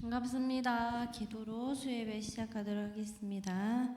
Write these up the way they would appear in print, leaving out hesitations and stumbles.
반갑습니다. 기도로 수예배 시작하도록 하겠습니다.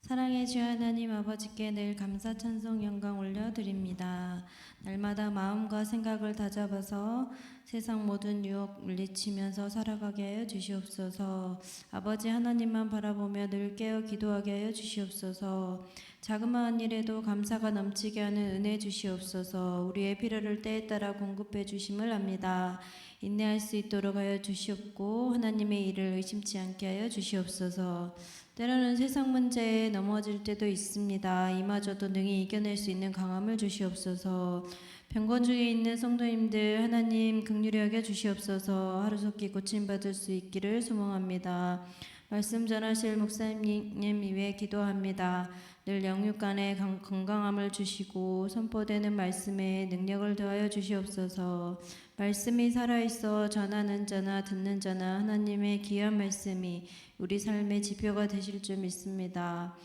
사랑의 주 하나님 아버지께 늘 감사 찬송 영광 올려드립니다. 날마다 마음과 생각을 다잡아서 세상 모든 유혹 물리치면서 살아가게 하여 주시옵소서. 아버지 하나님만 바라보며 늘 깨어 기도하게 하여 주시옵소서. 자그마한 일에도 감사가 넘치게 하는 은혜 주시옵소서. 우리의 필요를 때에 따라 공급해 주심을 압니다. 인내할 수 있도록 하여 주시옵고 하나님의 일을 의심치 않게 하여 주시옵소서. 때로는 세상 문제에 넘어질 때도 있습니다. 이마저도 능히 이겨낼 수 있는 강함을 주시옵소서. 병건 중에 있는 성도님들 하나님 긍휼히 여겨 주시옵소서. 하루속히 고침받을 수 있기를 소망합니다. 말씀 전하실 목사님 위해 기도합니다. 늘 영육간에 건강함을 주시고 선포되는 말씀에 능력을 더하여 주시옵소서. 말씀이 살아있어 전하는 자나 듣는 자나 하나님의 귀한 말씀이 우리 삶의 지표가 되실 줄 믿습니다.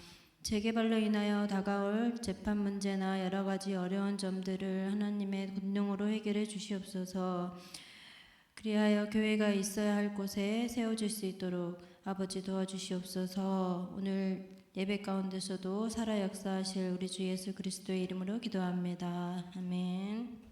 재개발로 인하여 다가올 재판 문제나 여러 가지 어려운 점들을 하나님의 권능으로 해결해 주시옵소서. 그리하여 교회가 있어야 할 곳에 세워질 수 있도록 아버지 도와주시옵소서. 오늘 예배 가운데서도 살아 역사하실 우리 주 예수 그리스도의 이름으로 기도합니다. 아멘.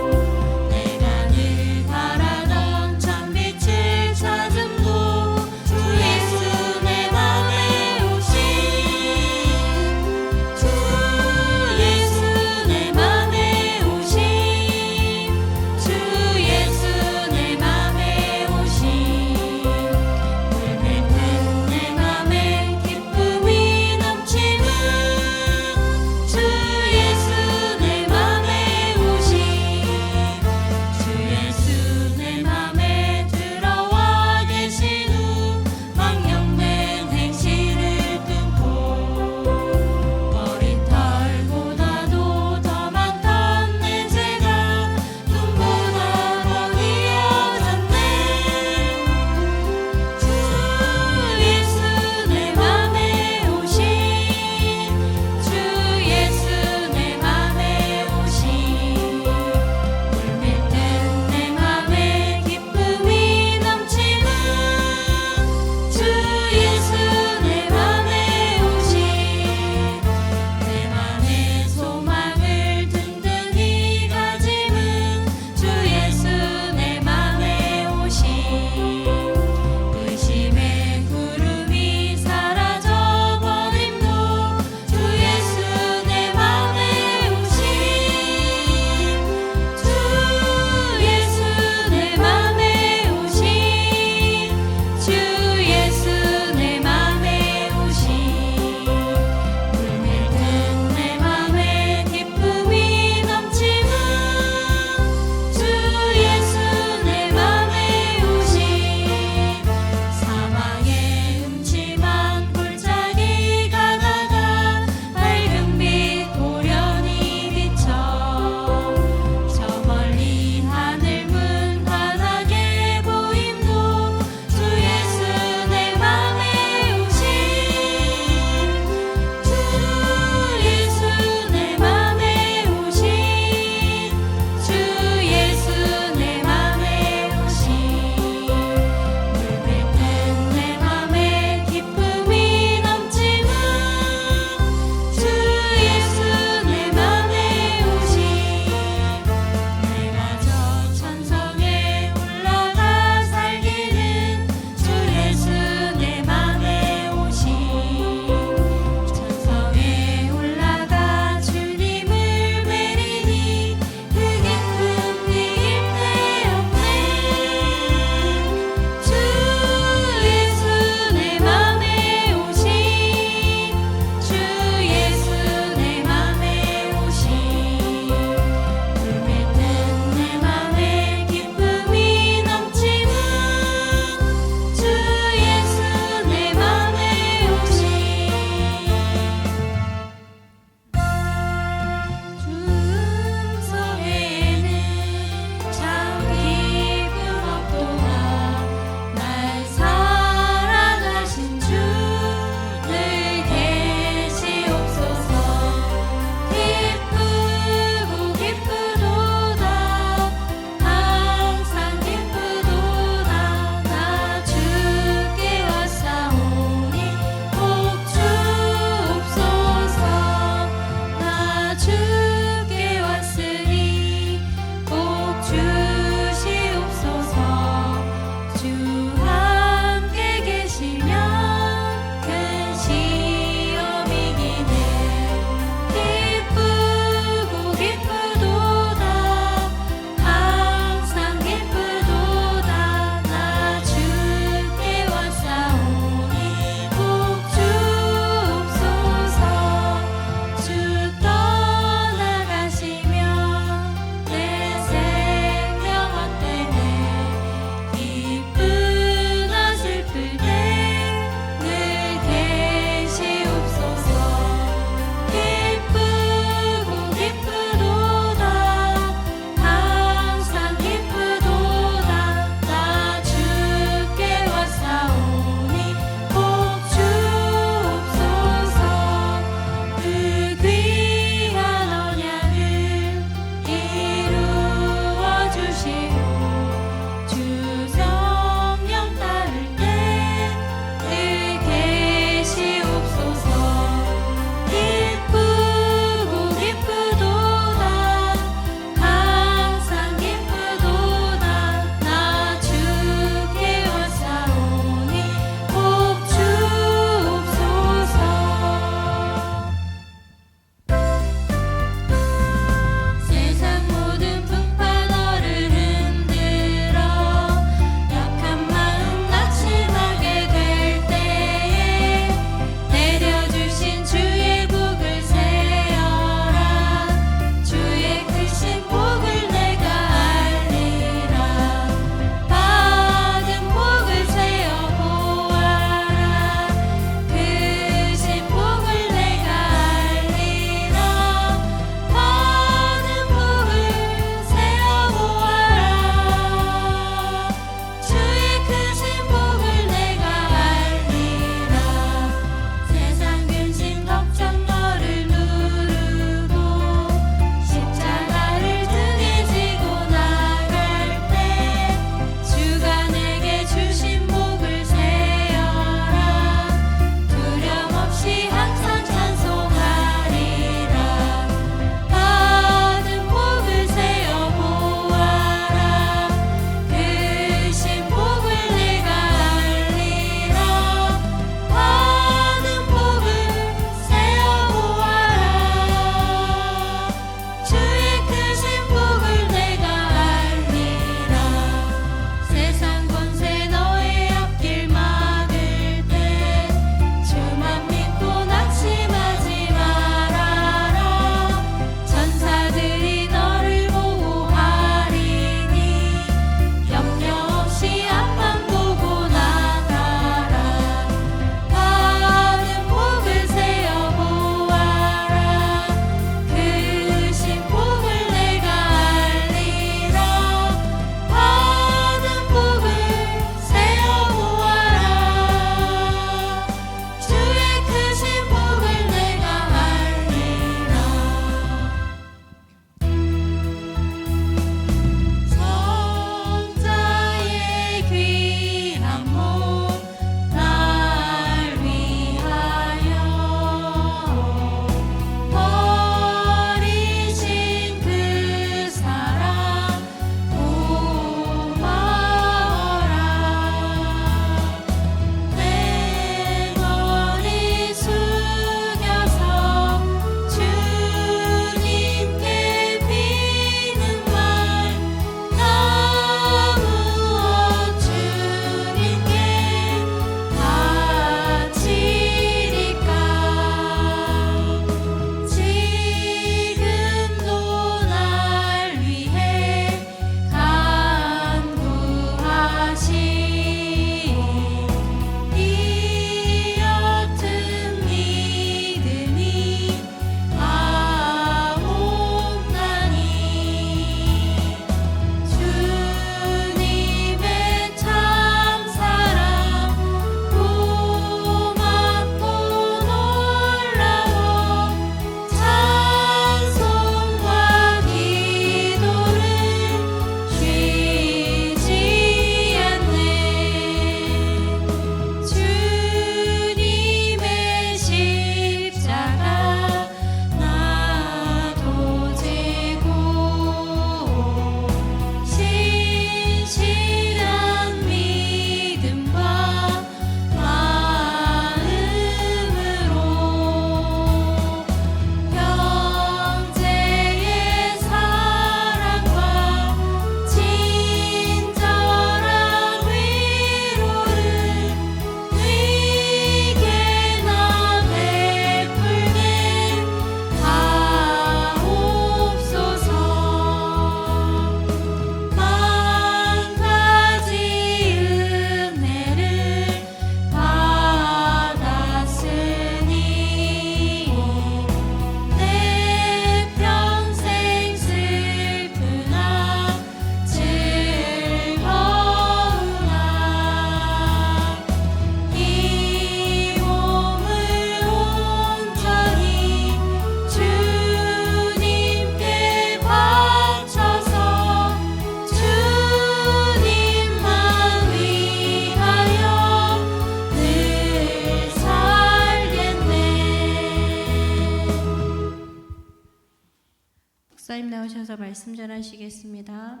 목사님 나오셔서 말씀 전하시겠습니다.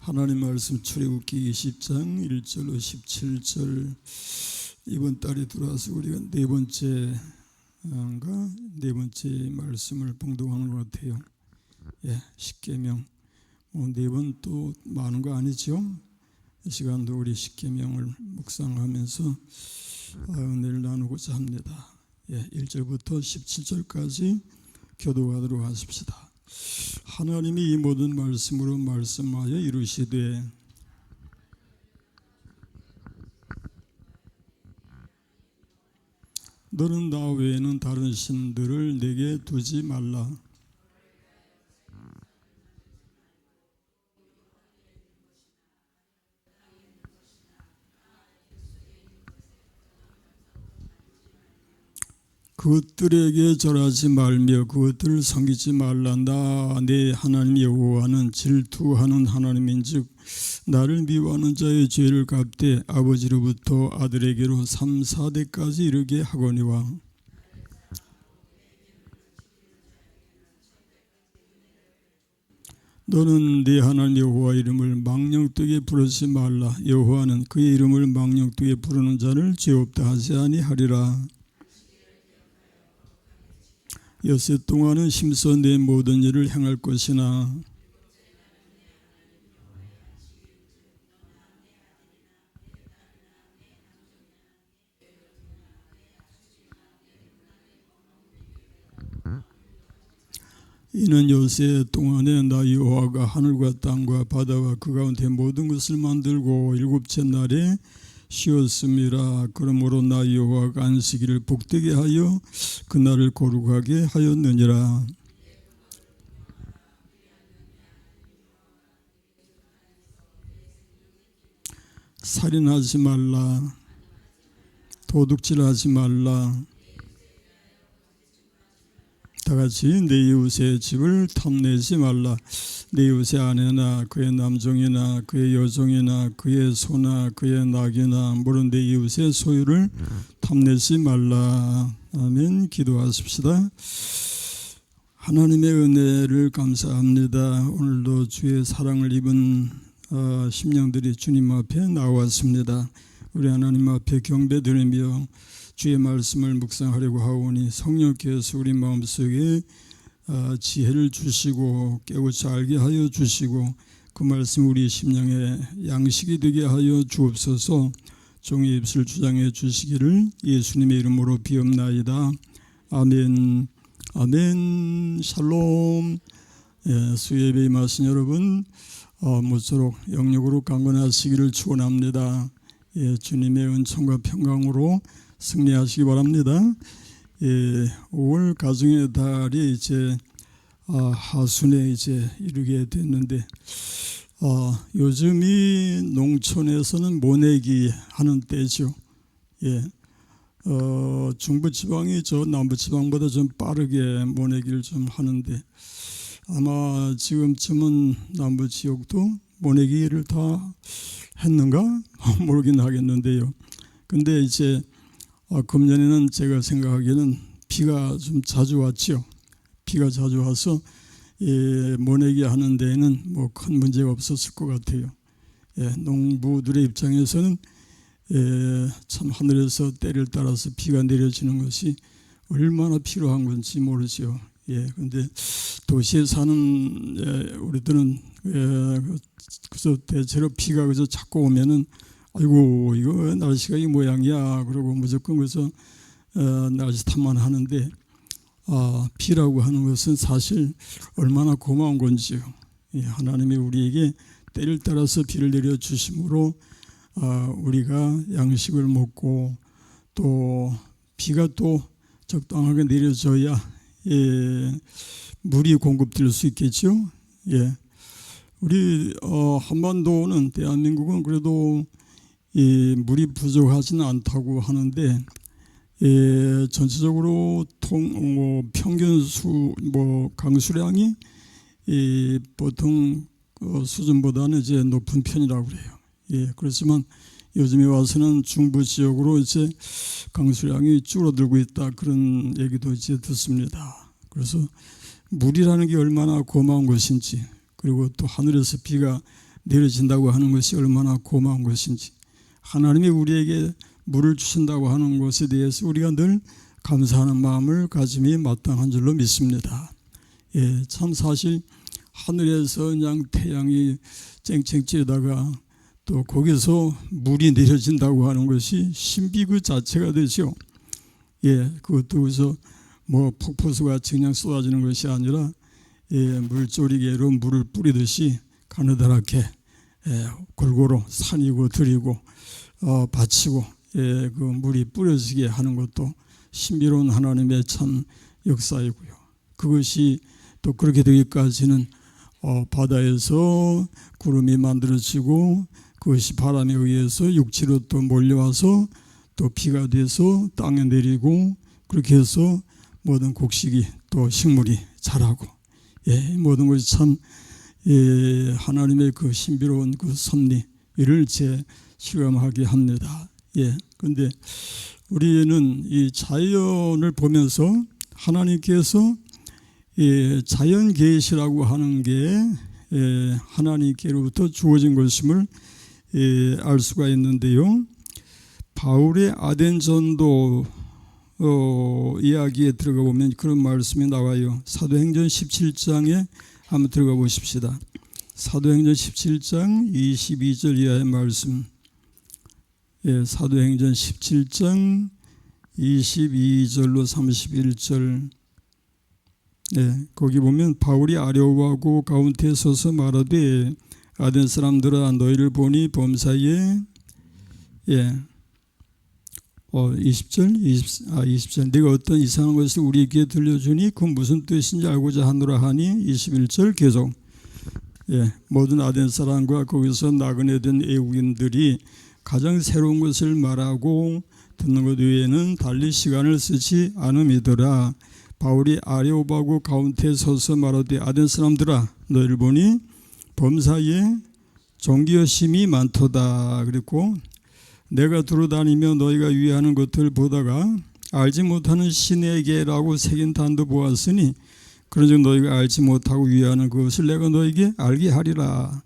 하나님 말씀 출애굽기 20장 1절로 17절. 이번 달에 들어와서 우리가 네 번째 말씀을 봉독하는 것 같아요. 십계명 네 번 또 많은 거 아니죠? 이 시간도 우리 십계명을 묵상하면서 은혜를 나누고자 합니다. 1절부터 17절까지 교독하도록 하십시다. 하나님이 이 모든 말씀으로 말씀하여 이루시되 너는 나 외에는 다른 신들을 내게 두지 말라. 그것들에게 절하지 말며 그것들을 섬기지 말라. 나 내 하나님 여호와는 질투하는 하나님인즉 나를 미워하는 자의 죄를 갚되 아버지로부터 아들에게로 3, 4대까지 이르게 하거니와 너는 네 하나님 여호와 이름을 망령되게 부르지 말라. 여호와는 그의 이름을 망령되게 부르는 자를 죄 없다 하지 아니하리라. 엿새 동안은 힘써 내 모든 일을 행할 것이나 이는 엿새 동안에 나 여호와가 하늘과 땅과 바다와 그 가운데 모든 것을 만들고 일곱째 날에 쉬었음이라. 그러므로 나 여호와가 안식일을 복되게 하여 그날을 거룩하게 하였느니라. 살인하지 말라. 도둑질하지 말라. 다같이 내 이웃의 집을 탐내지 말라. 내 이웃의 아내나 그의 남종이나 그의 여종이나 그의 소나 그의 낙이나 물은 내 이웃의 소유를 탐내지 말라. 아멘. 기도하십시다. 하나님의 은혜를 감사합니다. 오늘도 주의 사랑을 입은 심령들이 주님 앞에 나왔습니다. 우리 하나님 앞에 경배드리며 주의 말씀을 묵상하려고 하오니 성령께서 우리 마음속에 지혜를 주시고 깨우쳐 알게 하여 주시고 그 말씀 우리 심령에 양식이 되게 하여 주옵소서. 종의 입술 주장해 주시기를 예수님의 이름으로 비옵나이다. 아멘. 아멘. 샬롬. 수예배에 임하신 여러분 모쪼록 영육으로 강건하시기를 축원합니다. 주님의 은총과 평강으로 승리하시기 바랍니다. 5월 가정의 달이 이제 하순에 이제 이르게 됐는데 요즘이 농촌에서는 모내기 하는 때죠. 중부지방이 저 남부지방보다 좀 빠르게 모내기를 좀 하는데 아마 지금쯤은 남부지역도 모내기를 다 했는가 모르긴 하겠는데요. 근데 이제 금년에는 제가 생각하기에는 비가 좀 자주 왔죠. 비가 자주 와서 모내기 하는 데에는 뭐 큰 문제가 없었을 것 같아요. 농부들의 입장에서는 참 하늘에서 때를 따라서 비가 내려지는 것이 얼마나 필요한 건지 모르죠. 그런데 도시에 사는 우리들은 그래서 대체로 비가 그저 자꾸 오면은 아이고 이거 날씨가 이 모양이야 그러고 무조건 그래서 날씨 탓만 하는데 비라고 하는 것은 사실 얼마나 고마운 건지요. 하나님이 우리에게 때를 따라서 비를 내려주심으로 우리가 양식을 먹고 또 비가 또 적당하게 내려져야 물이 공급될 수 있겠죠. 우리 한반도는 대한민국은 그래도 물이 부족하지는 않다고 하는데 전체적으로 평균 강수량이 보통 수준보다는 이제 높은 편이라고 그래요. 그렇지만 요즘에 와서는 중부 지역으로 이제 강수량이 줄어들고 있다, 그런 얘기도 이제 듣습니다. 그래서 물이라는 게 얼마나 고마운 것인지, 그리고 또 하늘에서 비가 내려진다고 하는 것이 얼마나 고마운 것인지, 하나님이 우리에게 물을 주신다고 하는 것에 대해서 우리가 늘 감사하는 마음을 가짐이 마땅한 줄로 믿습니다. 예, 참 사실 하늘에서 그냥 태양이 쨍쨍 찌르다가 또 거기서 물이 내려진다고 하는 것이 신비 그 자체가 되죠. 예, 그것도 그래서 뭐 폭포수가 그냥 쏟아지는 것이 아니라, 예, 물조리개로 물을 뿌리듯이 가느다랗게, 예, 골고루 산이고 들이고 바치고, 예, 그 물이 뿌려지게 하는 것도 신비로운 하나님의 참 역사이고요. 그것이 또 그렇게 되기까지는 바다에서 구름이 만들어지고 그것이 바람에 의해서 육지로 또 몰려와서 또 비가 돼서 땅에 내리고, 그렇게 해서 모든 곡식이 또 식물이 자라고, 예, 모든 것이 참, 예, 하나님의 그 신비로운 그 섭리, 이를 제 실감하게 합니다. 예, 그런데 우리는 이 자연을 보면서 하나님께서, 예, 자연 계시라고 하는 게, 예, 하나님께로부터 주어진 것임을, 예, 알 수가 있는데요. 바울의 아덴 전도 이야기에 들어가 보면 그런 말씀이 나와요. 사도행전 17장에 한번 들어가 보십시다. 사도행전 17장 22절 이하의 말씀. 예, 사도행전 17장 22절로 31절. 예, 거기 보면 바울이 아레오하고 가운데 서서 말하되 아덴 사람들아 너희를 보니 범사에, 예, 20절 네가 어떤 이상한 것을 우리에게 들려주니 그 무슨 뜻인지 알고자 하노라 하니 21절 계속, 예, 모든 아덴 사람과 거기서 나그네 된 애국인들이 가장 새로운 것을 말하고 듣는 것 외에는 달리 시간을 쓰지 않음이더라. 바울이 아레오바고 가운데 서서 말하되 아덴 사람들아 너희를 보니 범사에 종기여심이 많도다. 그리고 내가 두루다니며 너희가 위하는 것들을 보다가 알지 못하는 신에게라고 새긴 단도 보았으니 그런즉 너희가 알지 못하고 위하는 그것을 내가 너희에게 알게 하리라.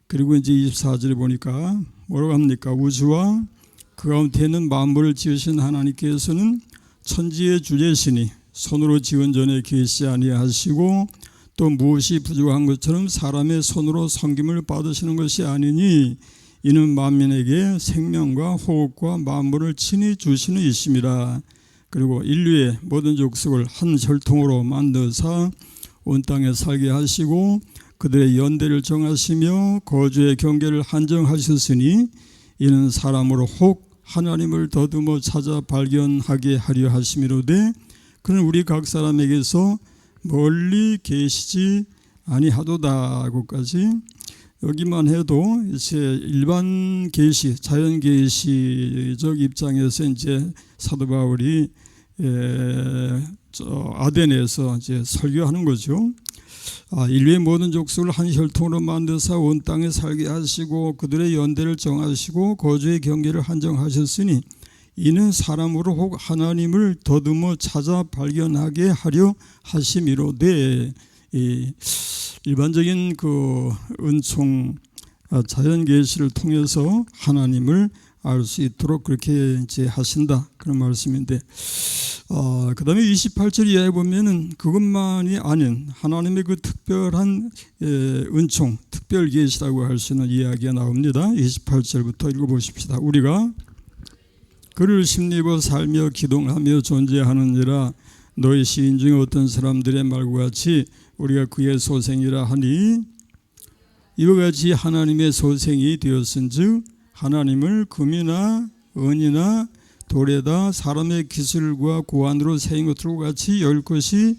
그리고 이제 24절에 보니까 뭐라고 합니까? 우주와 그 가운데 있는 만물을 지으신 하나님께서는 천지의 주제시니 손으로 지은 전에 계시 아니하시고 또 무엇이 부족한 것처럼 사람의 손으로 섬김을 받으시는 것이 아니니 이는 만민에게 생명과 호흡과 만물을 친히 주시는 이심이라. 그리고 인류의 모든 족속을 한 혈통으로 만드사 온 땅에 살게 하시고 그들의 연대를 정하시며 거주의 경계를 한정하셨으니 이는 사람으로 혹 하나님을 더듬어 찾아 발견하게 하려 하심이로되 그는 우리 각 사람에게서 멀리 계시지 아니하도다 하고까지, 여기만 해도 이제 일반 계시, 자연 계시적 입장에서 이제 사도 바울이 아덴에서 이제 설교하는 거죠. 인류의 모든 족속을 한 혈통으로 만드사 온 땅에 살게 하시고 그들의 연대를 정하시고 거주의 경계를 한정하셨으니 이는 사람으로 혹 하나님을 더듬어 찾아 발견하게 하려 하심이로되, 일반적인 그 은총, 자연 계시를 통해서 하나님을 알 수 있도록 그렇게 이제 하신다, 그런 말씀인데, 그 다음에 28절 이하에 보면은 그것만이 아닌 하나님의 그 특별한 은총, 특별 계시라고 할 수 있는 이야기가 나옵니다. 28절부터 읽어보십시다. 우리가 그를 심입어 살며 기동하며 존재하느니라. 너희 시인 중에 어떤 사람들의 말과 같이 우리가 그의 소생이라 하니 이와 같이 하나님의 소생이 되었은즉 하나님을 금이나 은이나 돌에다 사람의 기술과 고안으로 세인 것들과 같이 열 것이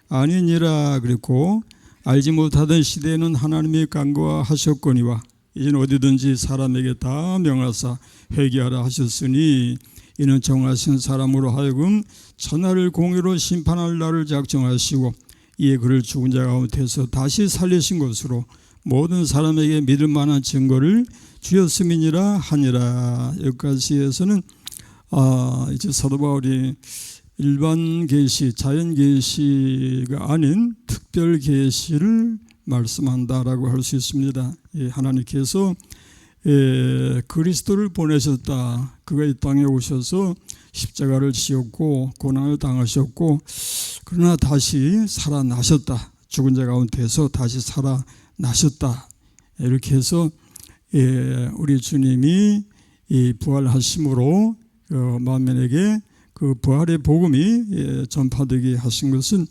아니니라. 그랬고 알지 못하던 시대에는 하나님의 간과하셨거니와 이제는 어디든지 사람에게 다 명하사 회개하라 하셨으니 이는 정하신 사람으로 하여금 천하를 공의로 심판할 날을 작정하시고 이에 그를 죽은 자 가운데서 다시 살리신 것으로 모든 사람에게 믿을 만한 증거를 주였음이니라 하니라. 여기까지에서는 이제 사도 바울이 일반 계시, 자연 계시가 아닌 특별 계시를 말씀한다라고 할 수 있습니다. 하나님께서 그리스도를 보내셨다. 그가 이 땅에 오셔서 십자가를 지었고 고난을 당하셨고 그러나 다시 살아나셨다. 죽은 자 가운데서 다시 살아나셨다. 이렇게 해서 우리 주님이 부활하심으로 만민에게 그 부활의 복음이 전파되게 하신 것은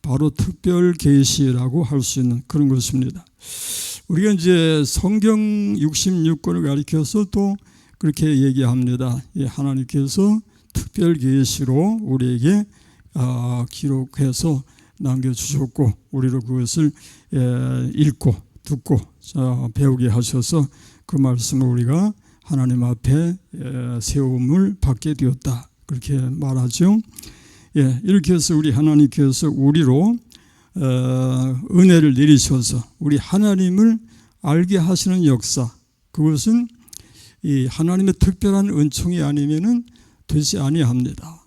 바로 특별 계시라고 할 수 있는 그런 것입니다. 우리가 이제 성경 66권을 가리켜서 또 그렇게 얘기합니다. 하나님께서 특별 계시로 우리에게 기록해서 남겨주셨고 우리로 그것을 읽고 듣고 배우게 하셔서 그 말씀을 우리가 하나님 앞에 세움을 받게 되었다. 그렇게 말하죠. 이렇게 해서 우리 하나님께서 우리로 은혜를 내리셔서 우리 하나님을 알게 하시는 역사, 그것은 이 하나님의 특별한 은총이 아니면은 되지 아니합니다.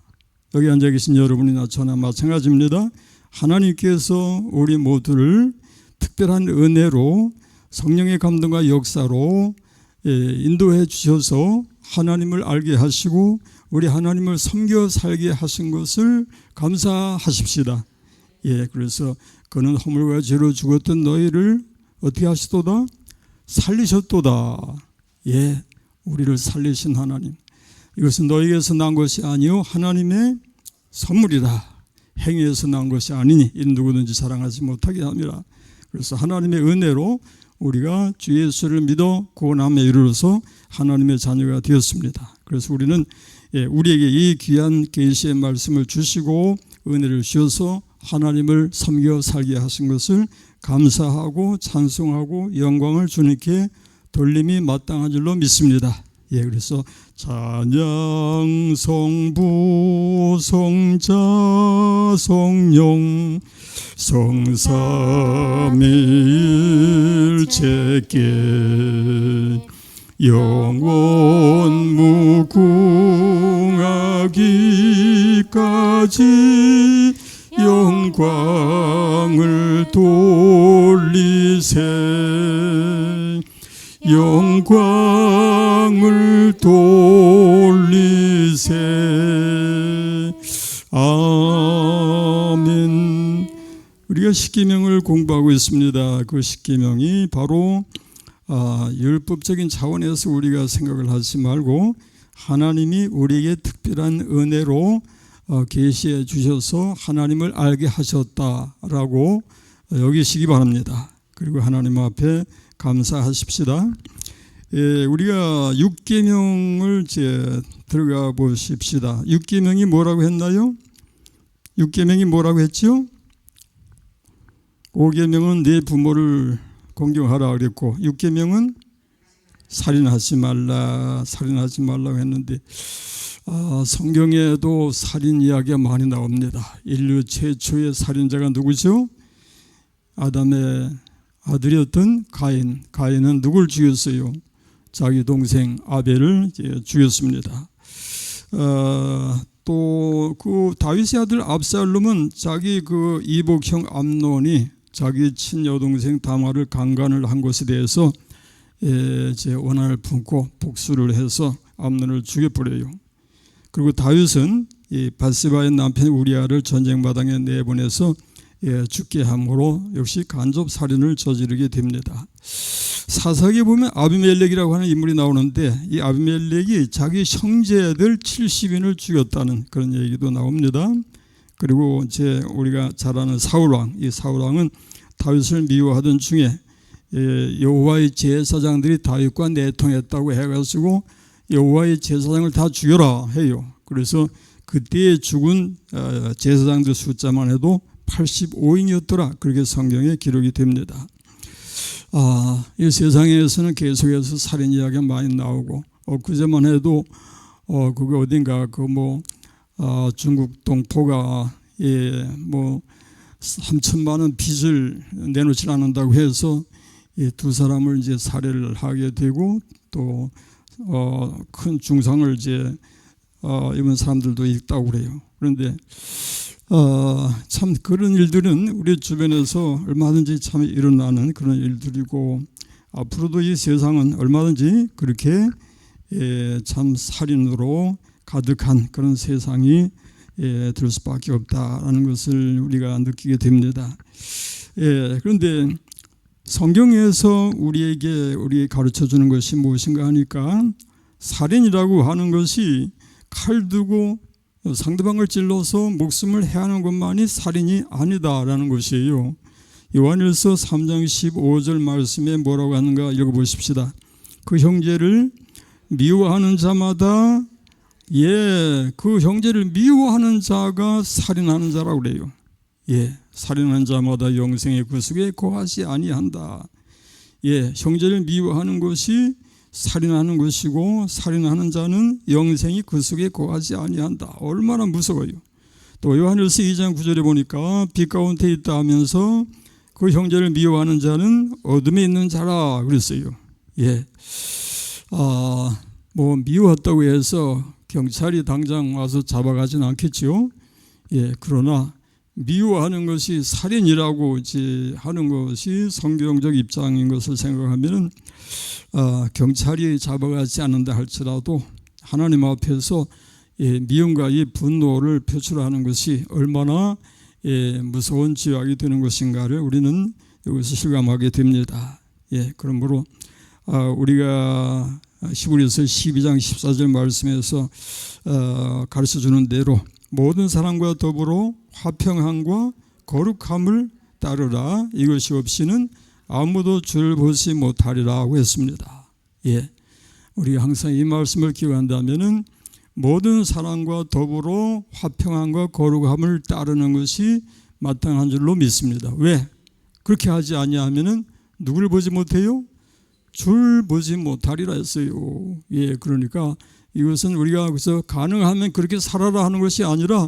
여기 앉아 계신 여러분이나 저나 마찬가지입니다. 하나님께서 우리 모두를 특별한 은혜로 성령의 감동과 역사로 인도해 주셔서 하나님을 알게 하시고 우리 하나님을 섬겨 살게 하신 것을 감사하십시다. 그래서 그는 허물과 죄로 죽었던 너희를 어떻게 하시도다? 살리셨도다. 우리를 살리신 하나님. 이것은 너희에게서 난 것이 아니요 하나님의 선물이다. 행위에서 난 것이 아니니 이는 누구든지 자랑하지 못하게 합니다. 그래서 하나님의 은혜로 우리가 주 예수를 믿어 구원함에 이르러서 하나님의 자녀가 되었습니다. 그래서 우리는 우리에게 이 귀한 계시의 말씀을 주시고 은혜를 주셔서 하나님을 섬겨 살게 하신 것을 감사하고 찬송하고 영광을 주님께 돌림이 마땅한 줄로 믿습니다. 그래서 찬양 성부 성자 성령 성삼위일체께 영원 무궁하기까지 영광을 돌리세 영광을 돌리세 아멘. 우리가 십계명을 공부하고 있습니다. 그 십계명이 바로 율법적인 차원에서 우리가 생각을 하지 말고 하나님이 우리에게 특별한 은혜로 계시해 주셔서 하나님을 알게 하셨다라고 여기시기 바랍니다. 그리고 하나님 앞에 감사하십시다. 우리가 육계명을 이제 들어가 보십시다. 육계명이 뭐라고 했나요? 육계명이 뭐라고 했죠? 5계명은 네 부모를 공경하라 그랬고 6계명은 살인하지 말라고 했는데 성경에도 살인 이야기가 많이 나옵니다. 인류 최초의 살인자가 누구죠? 아담의 아들이었던 가인. 가인은 누굴 죽였어요? 자기 동생 아벨을 죽였습니다. 또 그 다윗의 아들 압살롬은 자기 그 이복형 암논이 자기 친여동생 다말을 강간을 한 것에 대해서 원한을 품고 복수를 해서 암논을 죽여버려요. 그리고 다윗은 이 밧세바의 남편 우리아를 전쟁마당에 내보내서 죽게 함으로 역시 간접 살인을 저지르게 됩니다. 사사기에 보면 아비멜렉이라고 하는 인물이 나오는데 이 아비멜렉이 자기 형제들 70인을 죽였다는 그런 얘기도 나옵니다. 그리고 이제 우리가 잘 아는 사울왕, 이 사울왕은 다윗을 미워하던 중에 여호와의 제사장들이 다윗과 내통했다고 해가지고 여호와의 제사장을 다 죽여라 해요. 그래서 그때 죽은 제사장들 숫자만 해도 85인이었더라. 그렇게 성경에 기록이 됩니다. 이 세상에서는 계속해서 살인 이야기가 많이 나오고 그제만 해도 그거 어딘가 중국 동포가 3천만 원 빚을 내놓지 않는다고 해서 이 두 사람을 이제 살해를 하게 되고 또 큰 중상을 이제 입은 사람들도 있다고 그래요. 그런데 참 그런 일들은 우리 주변에서 얼마든지 참 일어나는 그런 일들이고, 앞으로도 이 세상은 얼마든지 그렇게 참 살인으로 가득한 그런 세상이 될 수밖에 없다라는 것을 우리가 느끼게 됩니다. 그런데 성경에서 우리에게 가르쳐 주는 것이 무엇인가 하니까, 살인이라고 하는 것이 칼 두고 상대방을 찔러서 목숨을 해하는 것만이 살인이 아니다라는 것이에요. 요한일서 3장 15절 말씀에 뭐라고 하는가 읽어보십시다. 그 형제를 미워하는 자마다 그 형제를 미워하는 자가 살인하는 자라고 그래요. 살인하는 자마다 영생의 구속에 거하지 아니한다. 형제를 미워하는 것이 살인하는 것이고, 살인하는 자는 영생이 구속에 거하지 아니한다. 얼마나 무서워요. 또 요한일서 2장 9절에 보니까 빛 가운데 있다 하면서 그 형제를 미워하는 자는 어둠에 있는 자라 그랬어요. 뭐 미워했다고 해서 경찰이 당장 와서 잡아가진 않겠죠. 그러나 미워하는 것이 살인이라고 하는 것이 성경적 입장인 것을 생각하면 경찰이 잡아가지 않는다 할지라도 하나님 앞에서 미움과 이 분노를 표출하는 것이 얼마나 무서운 죄악이 되는 것인가를 우리는 여기서 실감하게 됩니다. 그러므로 우리가 히브리서 12장 14절 말씀에서 가르쳐주는 대로 모든 사람과 더불어 화평함과 거룩함을 따르라. 이것이 없이는 아무도 주를 보지 못하리라고 했습니다. 우리가 항상 이 말씀을 기억한다면은 모든 사람과 더불어 화평함과 거룩함을 따르는 것이 마땅한 줄로 믿습니다. 왜? 그렇게 하지 아니하면은 누구를 보지 못해요? 줄 보지 못하리라 했어요. 그러니까 이것은 우리가 그래서 가능하면 그렇게 살아라 하는 것이 아니라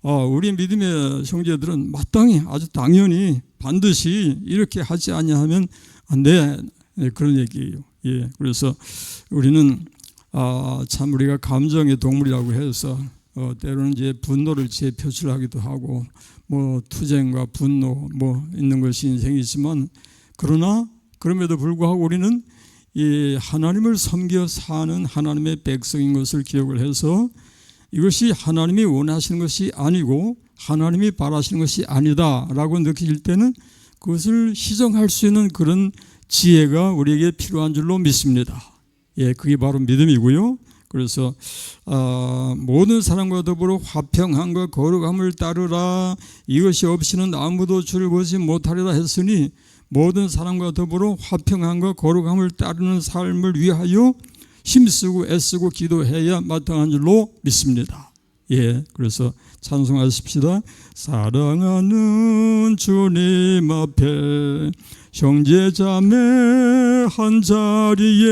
우리 믿음의 형제들은 마땅히 아주 당연히 반드시 이렇게 하지 아니하면 안 돼. 그런 얘기예요. 그래서 우리는 참 우리가 감정의 동물이라고 해서 때로는 이제 분노를 표출하기도 하고 뭐 투쟁과 분노 뭐 있는 것이 인생이지만, 그러나 그럼에도 불구하고 우리는 이 하나님을 섬겨 사는 하나님의 백성인 것을 기억을 해서 이것이 하나님이 원하시는 것이 아니고 하나님이 바라시는 것이 아니다라고 느낄 때는 그것을 희정할 수 있는 그런 지혜가 우리에게 필요한 줄로 믿습니다. 그게 바로 믿음이고요. 그래서 모든 사람과 더불어 화평함과 거룩함을 따르라. 이것이 없이는 아무도 주를 보지 못하리라 했으니 모든 사람과 더불어 화평함과 거룩함을 따르는 삶을 위하여 힘쓰고 애쓰고 기도해야 마땅한 줄로 믿습니다. 그래서 찬송하십시다. 사랑하는 주님 앞에 형제자매 한자리에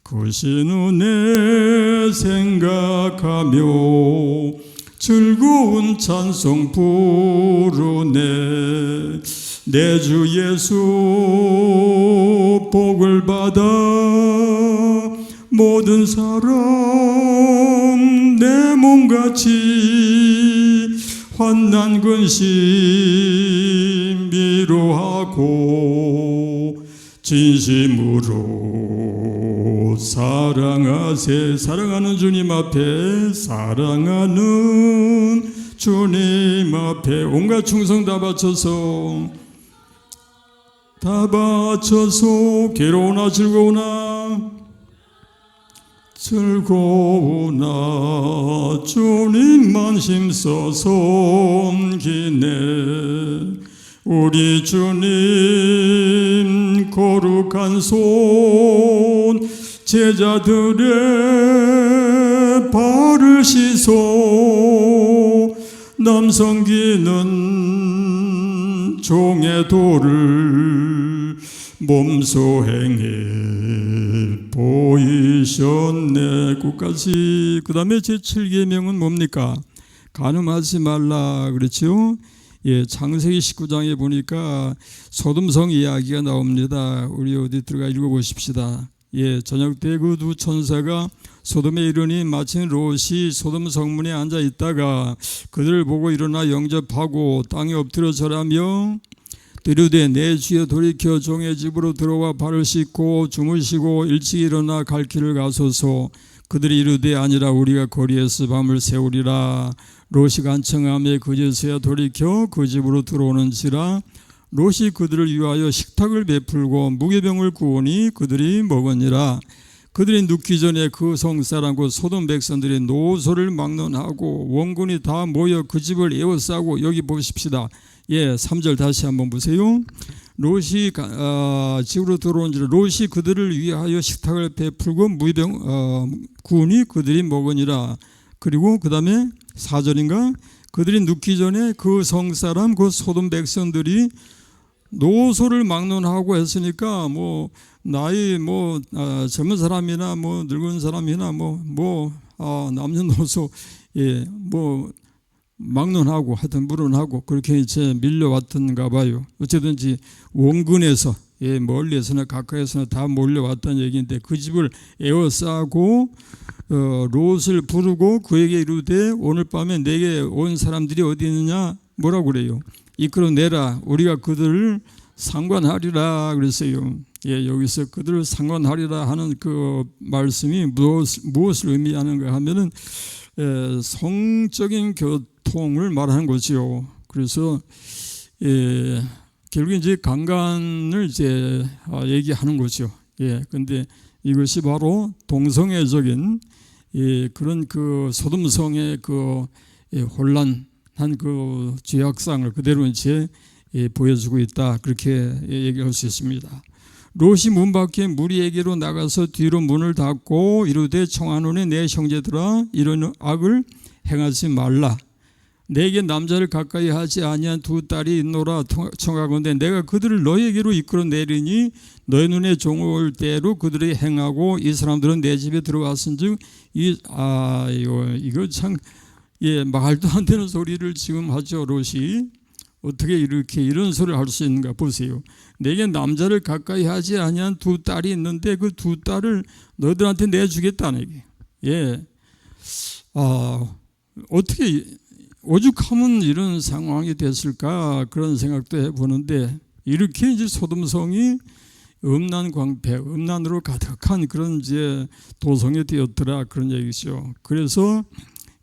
크신 은혜 생각하며 즐거운 찬송 부르네. 내 주 예수 복을 받아 모든 사람 내 몸같이 환난 근심 위로하고 진심으로 사랑하세. 사랑하는 주님 앞에, 사랑하는 주님 앞에 온갖 충성 다 바쳐서 괴로우나 즐거우나 주님만 힘써 섬기네. 우리 주님 거룩한 손 제자들의 발을 씻어 남 섬기는 종의 도를 몸소 행해 보이셨네. 끝까지. 그 다음에 제7계명은 뭡니까? 간음하지 말라 그랬죠. 창세기 19장에 보니까 소돔성 이야기가 나옵니다. 우리 어디 들어가 읽어보십시다. 저녁 때 그 두 천사가 소돔에 이르니 마침 롯이 소돔 성문에 앉아 있다가 그들을 보고 일어나 영접하고 땅에 엎드려 절하며 이르되 내 주여 돌이켜 종의 집으로 들어와 발을 씻고 주무시고 일찍 일어나 갈 길을 가소서. 그들이 이르되 아니라 우리가 거리에서 밤을 새우리라. 롯이 간청하며 그제서야 돌이켜 그 집으로 들어오는지라. 롯이 그들을 위하여 식탁을 베풀고 무교병을 구우니 그들이 먹으니라. 그들이 눕기 전에 그 성사람 곧 소돔 백성들이 노소를 막론하고 원군이 다 모여 그 집을 에워싸고. 여기 보십시다. 3절 다시 한번 보세요. 롯이 집으로 들어온지라. 롯이 그들을 위하여 식탁을 베풀고 무병 구우니 그들이 먹으니라. 그리고 그 다음에 4절인가? 그들이 눕기 전에 그 성사람 그 소돔 백성들이 노소를 막론하고 했으니까 나이 젊은 사람이나 늙은 사람이나 남녀노소 막론하고 하여튼 물론하고 그렇게 이제 밀려왔던가 봐요. 어쨌든지 원군에서 멀리에서나 가까이에서나 다 몰려왔다는 얘기인데 그 집을 에워싸고 롯을 부르고 그에게 이르되 오늘 밤에 내게 온 사람들이 어디 있느냐 뭐라고 그래요? 이끌어내라. 우리가 그들을 상관하리라 그랬어요. 여기서 그들을 상관하리라 하는 그 말씀이 무엇을 의미하는가 하면은 성적인 교통을 말하는 거죠. 그래서 결국 이제 강간을 이제 얘기하는 거죠. 근데 이것이 바로 동성애적인 그런 그 소돔성의 그 혼란한 그 죄악상을 그대로 이제 보여주고 있다. 그렇게 얘기할 수 있습니다. 롯이 문 밖에 무리에게로 나가서 뒤로 문을 닫고 이르되 청하노니 내 형제들아 이런 악을 행하지 말라. 내게 남자를 가까이 하지 아니한 두 딸이 있노라 청하건대 내가 그들을 너에게로 이끌어내리니 너희 눈에 좋을 대로 그들이 행하고 이 사람들은 내 집에 들어왔은즉 이거 참 말도 안 되는 소리를 지금 하죠. 롯이 어떻게 이런 소리를 할 수 있는가 보세요. 내게 남자를 가까이 하지 아니한 두 딸이 있는데 그 두 딸을 너희들한테 내주겠다는 얘기. 어떻게 오죽하면 이런 상황이 됐을까 그런 생각도 해보는데 이렇게 이제 소돔성이 음란 광폐, 음란으로 가득한 그런 이제 도성이 되었더라 그런 얘기죠. 그래서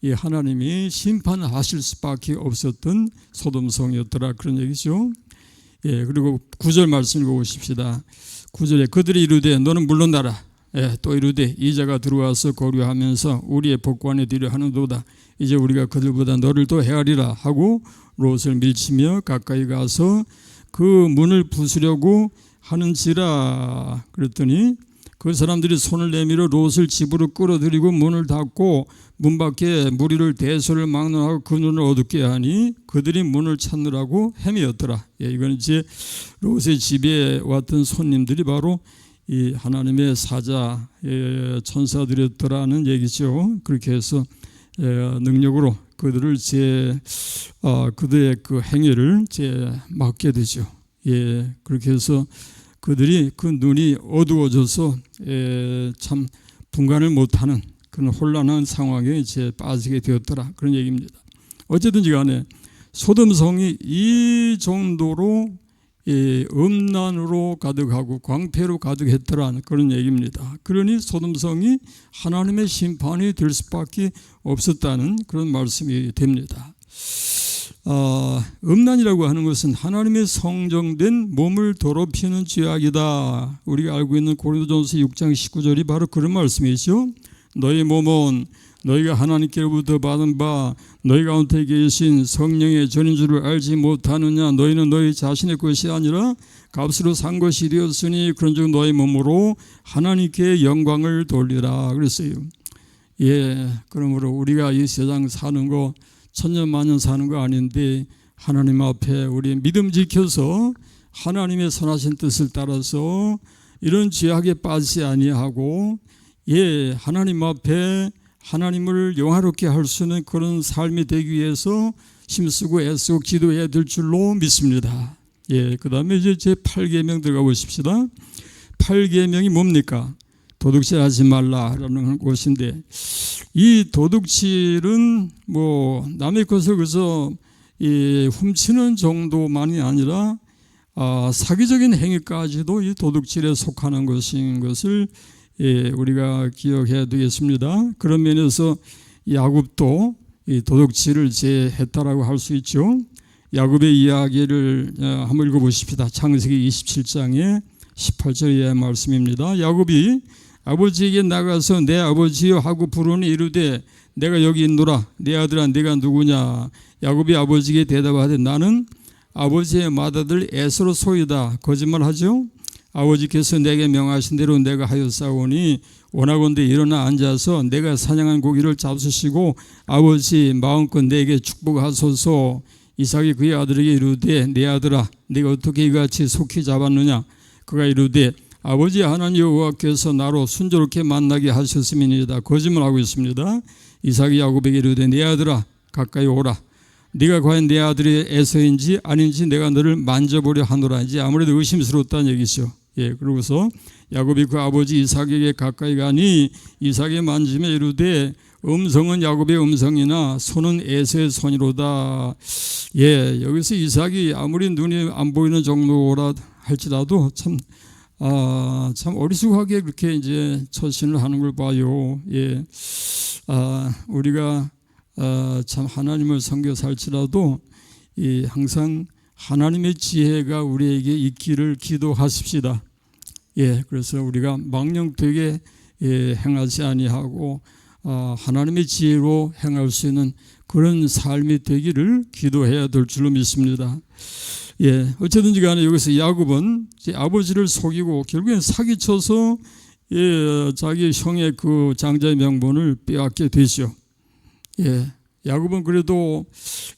이 하나님이 심판하실 수밖에 없었던 소돔성이었더라 그런 얘기죠. 그리고 9절 말씀 읽어보십시다. 9절에 그들이 이르되 너는 물러나라. 또 이르되 이자가 들어와서 거류하면서 우리의 복관에 들여 하는도다. 이제 우리가 그들보다 너를 더 헤아리라 하고 롯을 밀치며 가까이 가서 그 문을 부수려고 하는지라. 그랬더니 그 사람들이 손을 내밀어 롯을 집으로 끌어들이고 문을 닫고 문 밖에 무리를 대소를 막론하고 그 눈을 어둡게 하니 그들이 문을 찾느라고 헤매었더라. 이건 이제 롯의 집에 왔던 손님들이 바로 이 하나님의 사자 천사들이었더라는 얘기죠. 그렇게 해서 능력으로 그들을 그들의 그 행위를 막게 되죠. 그렇게 해서 그들이 그 눈이 어두워져서 참 분간을 못하는 그런 혼란한 상황에 이제 빠지게 되었더라 그런 얘기입니다. 어쨌든지 간에 소돔성이 이 정도로 음란으로 가득하고 광폐로 가득했더라는 그런 얘기입니다. 그러니 소돔성이 하나님의 심판이 될 수밖에 없었다는 그런 말씀이 됩니다. 음란이라고 하는 것은 하나님의 성정된 몸을 더럽히는 죄악이다. 우리가 알고 있는 고린도전서 6장 19절이 바로 그런 말씀이죠. 너희 몸은 너희가 하나님께로부터 받은 바 너희 가운데 계신 성령의 전인 줄을 알지 못하느냐. 너희는 너희 자신의 것이 아니라 값으로 산 것이 되었으니 그런즉 너희 몸으로 하나님께 영광을 돌리라 그랬어요. 그러므로 우리가 이 세상 사는 거 천년만년 사는 거 아닌데 하나님 앞에 우리 믿음 지켜서 하나님의 선하신 뜻을 따라서 이런 죄악에 빠지지 아니하고 하나님 앞에 하나님을 영화롭게 할 수 있는 그런 삶이 되기 위해서 힘쓰고 애쓰고 기도해야 될 줄로 믿습니다. 예, 그 다음에 이제 제 8계명 들어가 보십시다. 8계명이 뭡니까? 도둑질 하지 말라라는 것인데, 이 도둑질은 뭐 남의 것을 그래서 훔치는 정도만이 아니라 사기적인 행위까지도 이 도둑질에 속하는 것인 것을 우리가 기억해야 되겠습니다. 그런 면에서 야곱도 이 도둑질을 제했다라고 할 수 있죠. 야곱의 이야기를 한번 읽어보십시다. 창세기 27장의 18절 이하의 말씀입니다. 야곱이 아버지에게 나가서 내 아버지여 하고 부르니 이르되 내가 여기 있노라. 내 아들아 네가 누구냐. 야곱이 아버지에게 대답하되 나는 아버지의 맏아들 에서로 소이다. 거짓말하죠. 아버지께서 내게 명하신 대로 내가 하였사오니 원하건대 일어나 앉아서 내가 사냥한 고기를 잡수시고 아버지 마음껏 내게 축복하소서. 이삭이 그의 아들에게 이르되 내 아들아 네가 어떻게 이같이 속히 잡았느냐. 그가 이르되 아버지 하나님 여호와께서 나로 순조롭게 만나게 하셨음이니이다. 거짓말하고 있습니다. 이삭이 야곱에게 이르되 내 아들아 가까이 오라. 네가 과연 내 아들의 에서인지 아닌지 내가 너를 만져보려 하노라. 이제 아무래도 의심스럽다는 얘기죠. 예, 그러고서 야곱이 그 아버지 이삭에게 가까이 가니 이삭의 만짐에 이르되 음성은 야곱의 음성이나 손은 에서의 손이로다. 예, 여기서 이삭이 아무리 눈이 안 보이는 정도라 할지라도 참 어리숙하게 그렇게 이제 처신을 하는 걸 봐요. 예, 우리가 참 하나님을 섬겨 살지라도 항상 하나님의 지혜가 우리에게 있기를 기도하십시다. 예, 그래서 우리가 망령되게 행하지 아니하고 하나님의 지혜로 행할 수 있는 그런 삶이 되기를 기도해야 될 줄로 믿습니다. 예, 어쨌든지 간에 여기서 야곱은 아버지를 속이고 결국엔 사기쳐서 자기 형의 그 장자의 명분을 빼앗게 되죠. 예, 야곱은 그래도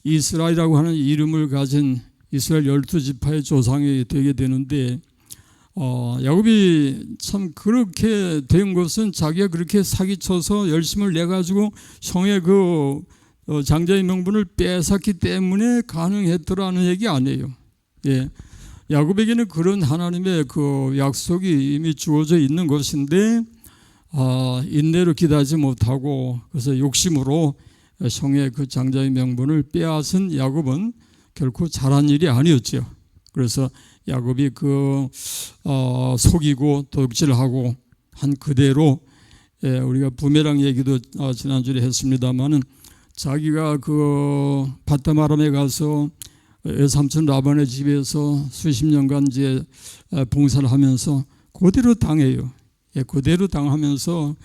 이스라엘이라고 하는 이름을 가진 이스라엘 12지파의 조상이 되게 되는데 야곱이 참 그렇게 된 것은 자기가 그렇게 사기쳐서 열심을 내가지고 형의 그 장자의 명분을 뺏었기 때문에 가능했더라는 얘기 아니에요. 예, 야곱에게는 그런 하나님의 그 약속이 이미 주어져 있는 것인데 인내로 기다리지 못하고 그래서 욕심으로 형의 그 장자의 명분을 빼앗은 야곱은 결코 잘한 일이 아니었죠. 그래서 야곱이 속이고 도둑질하고 한 그대로 우리가 부메랑 얘기도 지난주에 했습니다마는 자기가 그 바다마람에 가서 외삼촌 라반의 집에서 수십 년간 이제 봉사를 하면서 그대로 당해요. 그대로 당하면서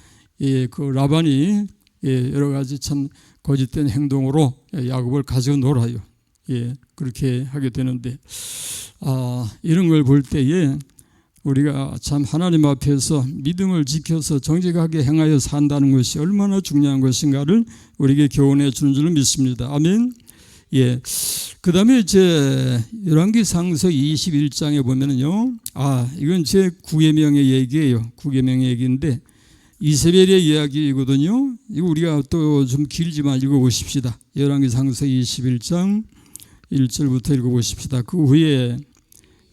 그 라반이 여러 가지 참 거짓된 행동으로 야곱을 가지고 놀아요. 그렇게 하게 되는데 이런 걸 볼 때에 우리가 참 하나님 앞에서 믿음을 지켜서 정직하게 행하여 산다는 것이 얼마나 중요한 것인가를 우리에게 교훈해 주는 줄 믿습니다. 아멘. 예. 그 다음에 이제 열왕기상서 21장에 보면은요, 이건 제 9계명의 얘기예요. 9계명의 얘기인데 이세벨의 이야기이거든요. 이거 우리가 또 좀 길지만 읽어보십시다. 열왕기상서 21장 1절부터 읽어보십시다. 그 후에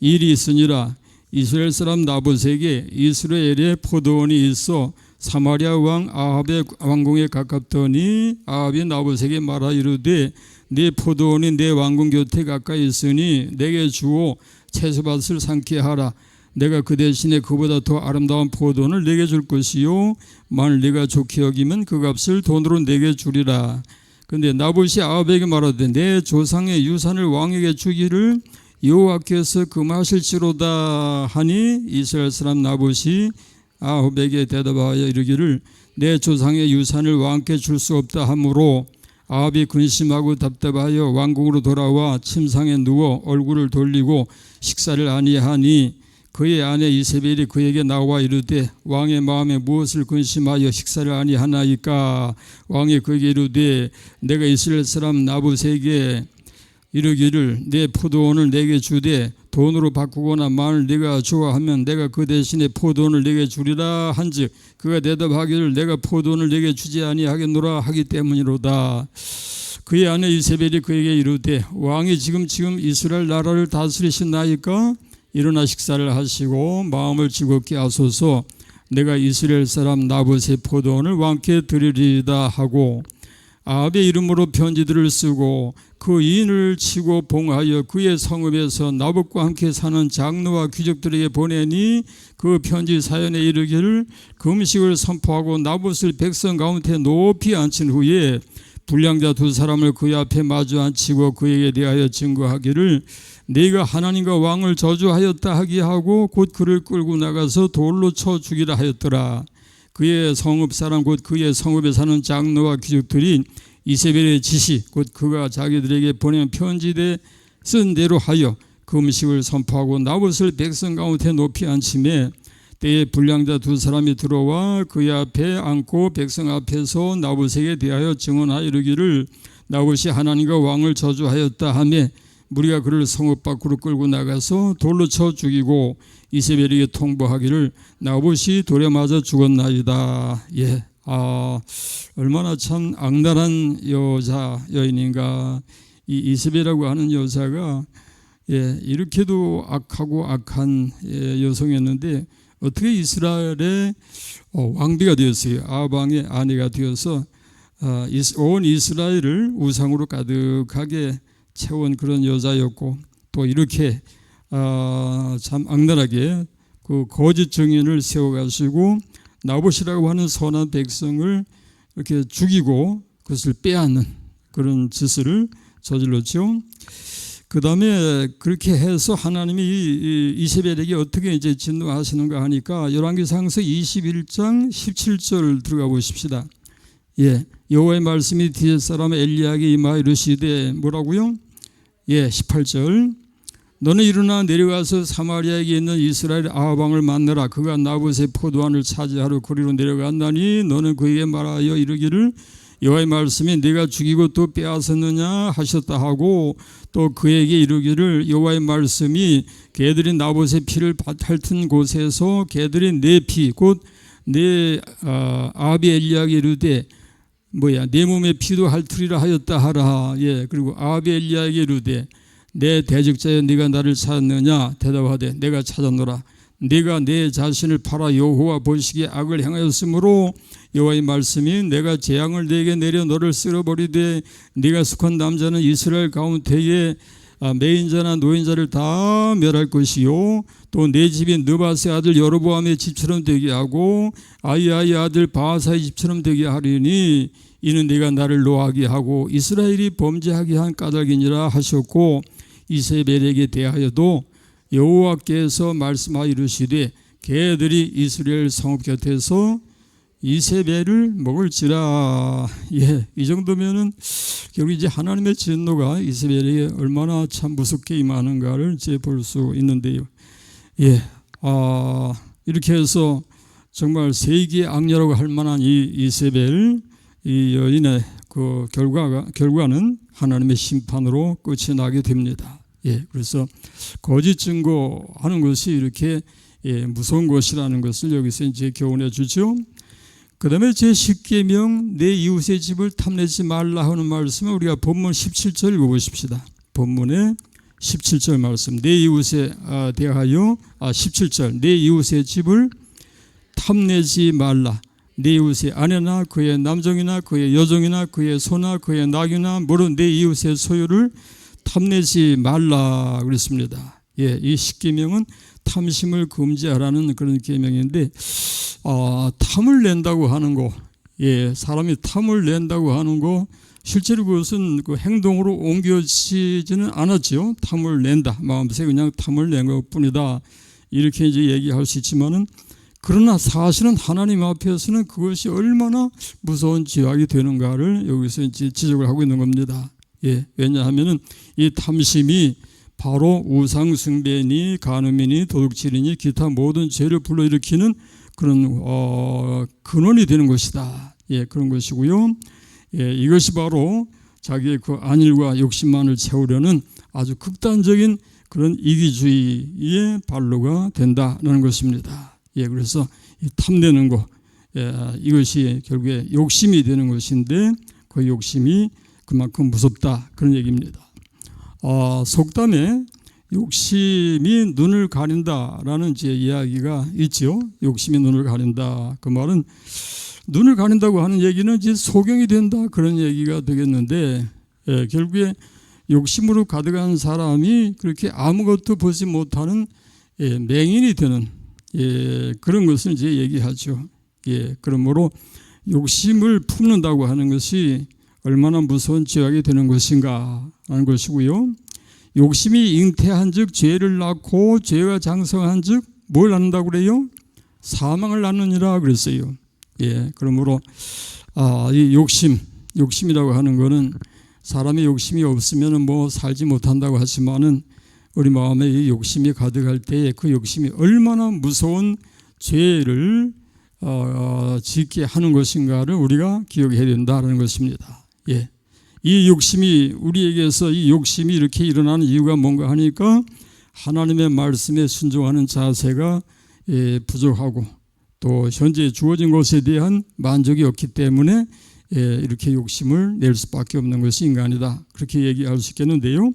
일이 있으니라. 이스라엘 사람 나봇에게 이스라엘에 포도원이 있어 사마리아 왕 아합의 왕궁에 가깝더니 아합이 나봇에게 말하 이르되 네 포도원이 내 왕궁 곁에 가까이 있으니 내게 주어 채소밭을 삼게 하라. 내가 그 대신에 그보다 더 아름다운 포도원을 내게 줄 것이요 만일 네가 좋게 여기면 그 값을 돈으로 내게 주리라. 그런데 나봇이 아합에게 말하되 내 조상의 유산을 왕에게 주기를 여호와께서 금하실지로다 하니 이스라엘 사람 나봇이 아합에게 대답하여 이르기를 내 조상의 유산을 왕께 줄 수 없다 하므로 아합이 근심하고 답답하여 왕궁으로 돌아와 침상에 누워 얼굴을 돌리고 식사를 아니하니 그의 아내 이세벨이 그에게 나와 이르되 왕의 마음에 무엇을 근심하여 식사를 아니하나이까. 왕이 그에게 이르되 내가 이스라엘 사람 나봇에게 이르기를 내 포도원을 내게 주되 돈으로 바꾸거나 만일 네가 좋아하면 내가 그 대신에 포도원을 내게 주리라 한즉 그가 대답하기를 내가 포도원을 내게 주지 아니하겠노라 하기 때문이로다. 그의 아내 이세벨이 그에게 이르되 왕이 지금 이스라엘 나라를 다스리신나이까 일어나 식사를 하시고 마음을 즐겁게 하소서. 내가 이스라엘 사람 나봇의 포도원을 왕께 드리리이다 하고 아합의 이름으로 편지들을 쓰고 그 이인을 치고 봉하여 그의 성읍에서 나봇과 함께 사는 장로와 귀족들에게 보내니 그 편지 사연에 이르기를 금식을 선포하고 나봇을 백성 가운데 높이 앉힌 후에 불량자 두 사람을 그의 앞에 마주 앉히고 그에게 대하여 증거하기를 네가 하나님과 왕을 저주하였다 하게 하고 곧 그를 끌고 나가서 돌로 쳐 죽이라 하였더라. 그의 성읍 사람 곧 그의 성읍에 사는 장로와 귀족들이 이세벨의 지시 곧 그가 자기들에게 보낸 편지에 쓴 대로 하여 금식을 선포하고 나봇을 백성 가운데 높이 앉히매 때에 불량자 두 사람이 들어와 그의 앞에 앉고 백성 앞에서 나봇에게 대하여 증언하여 이르기를 나봇이 하나님과 왕을 저주하였다 하며 무리가 그를 성읍 밖으로 끌고 나가서 돌로 쳐 죽이고 이세벨에게 통보하기를 나봇이 돌에 맞아 죽었나이다. 예, 얼마나 참 악랄한 여인인가. 이 이세벨이라고 하는 여자가 이렇게도 악하고 악한 여성이었는데 어떻게 이스라엘의 왕비가 되었어요. 아방의 아내가 되어서 온 이스라엘을 우상으로 가득하게 채운 그런 여자였고 또 이렇게 참 악랄하게 그 거짓 증인을 세워가지고 나봇이라고 하는 선한 백성을 이렇게 죽이고 그것을 빼앗는 그런 짓을 저질렀죠. 그 다음에 그렇게 해서 하나님이 이세벨에게 어떻게 이제 진노하시는가 하니까 열왕기상서 21장 17절 들어가 보십시다. 여호와의 말씀이 디벳 사람 엘리야에게 임하여 이르시되 뭐라고요? 18절 너는 일어나 내려가서 사마리아에 있는 이스라엘 아합 왕을 만나라. 그가 나봇의 포도원을 차지하러 거리로 내려간다니 너는 그에게 말하여 이르기를 여호와의 말씀이 네가 죽이고 또 빼앗았느냐 하셨다 하고 또 그에게 이르기를 여호와의 말씀이 개들이 나봇의 피를 핥은 곳에서 개들이 내 피 곧 내 아합이 엘리야에게 이르되 내 몸의 피도 핥으리라 하였다 하라. 그리고 아합이 엘리야에게 이르되 내 대적자여 네가 나를 찾았느냐 대답하되 내가 찾았노라. 네가 내 자신을 팔아 여호와 보시기에 악을 행하였으므로 여호와의 말씀이 내가 재앙을 네게 내려 너를 쓸어버리되 네가 속한 남자는 이스라엘 가운데에 매인자나 노인자를 다 멸할 것이요 또 내 집이 느바스의 아들 여로보암의 집처럼 되게 하고 아이아의 아들 바하사의 집처럼 되게 하리니 이는 네가 나를 노하게 하고 이스라엘이 범죄하게 한 까닭이니라 하셨고 이세벨에게 대하여도 여호와께서 말씀하여 이르시되 개들이 이스라엘 성읍 곁에서 이세벨을 먹을지라. 이 정도면은 결국 이제 하나님의 진노가 이세벨에게 얼마나 참 무섭게 임하는가를 이제 볼 수 있는데요. 이렇게 해서 정말 세기의 악녀라고 할 만한 이 이세벨 이 여인의 그 결과는 하나님의 심판으로 끝이 나게 됩니다. 그래서 거짓 증거하는 것이 이렇게 무서운 것이라는 것을 여기서 이제 교훈해 주죠. 그 다음에 제10계명 내 이웃의 집을 탐내지 말라 하는 말씀을 우리가 본문 17절 읽어보십시다. 본문의 17절 말씀 내 이웃에 대하여 17절 내 이웃의 집을 탐내지 말라. 내 이웃의 아내나 그의 남종이나 그의 여종이나 그의 소나 그의 낙이나 모든 내 이웃의 소유를 탐내지 말라 그랬습니다. 이 10계명은 탐심을 금지하라는 그런 계명인데 탐을 낸다고 하는 거 사람이 탐을 낸다고 하는 거 실제로 그것은 그 행동으로 옮겨지지는 않았죠. 탐을 낸다 마음속에 그냥 탐을 낸 것뿐이다 이렇게 이제 얘기할 수 있지만은 그러나 사실은 하나님 앞에서는 그것이 얼마나 무서운 죄악이 되는가를 여기서 이제 지적을 하고 있는 겁니다. 왜냐하면은 이 탐심이 바로 우상숭배니 간음이니 도둑질이니 기타 모든 죄를 불러일으키는 그런 근원이 되는 것이다. 그런 것이고요. 이것이 바로 자기의 그 안일과 욕심만을 채우려는 아주 극단적인 그런 이기주의의 발로가 된다는 것입니다. 그래서 이 탐내는 것 이것이 결국에 욕심이 되는 것인데 그 욕심이 그만큼 무섭다 그런 얘기입니다. 속담에 욕심이 눈을 가린다라는 이제 이야기가 있죠. 욕심이 눈을 가린다. 그 말은 눈을 가린다고 하는 얘기는 이제 소경이 된다 그런 얘기가 되겠는데, 결국에 욕심으로 가득한 사람이 그렇게 아무것도 보지 못하는 맹인이 되는 그런 것을 이제 얘기하죠. 그러므로 욕심을 품는다고 하는 것이 얼마나 무서운 죄악이 되는 것인가 하는 것이고요. 욕심이 잉태한즉 죄를 낳고 죄가 장성한즉 뭘 낳는다고 그래요? 사망을 낳느니라 그랬어요. 그러므로 이 욕심이라고 하는 것은 사람의 욕심이 없으면 뭐 살지 못한다고 하지만은 우리 마음에 이 욕심이 가득할 때에 그 욕심이 얼마나 무서운 죄를 짓게 하는 것인가를 우리가 기억해야 된다는 것입니다. 이 욕심이 우리에게서 이 욕심이 이렇게 일어나는 이유가 뭔가 하니까 하나님의 말씀에 순종하는 자세가 부족하고 또 현재 주어진 것에 대한 만족이 없기 때문에 이렇게 욕심을 낼 수밖에 없는 것이 인간이다. 그렇게 얘기할 수 있겠는데요.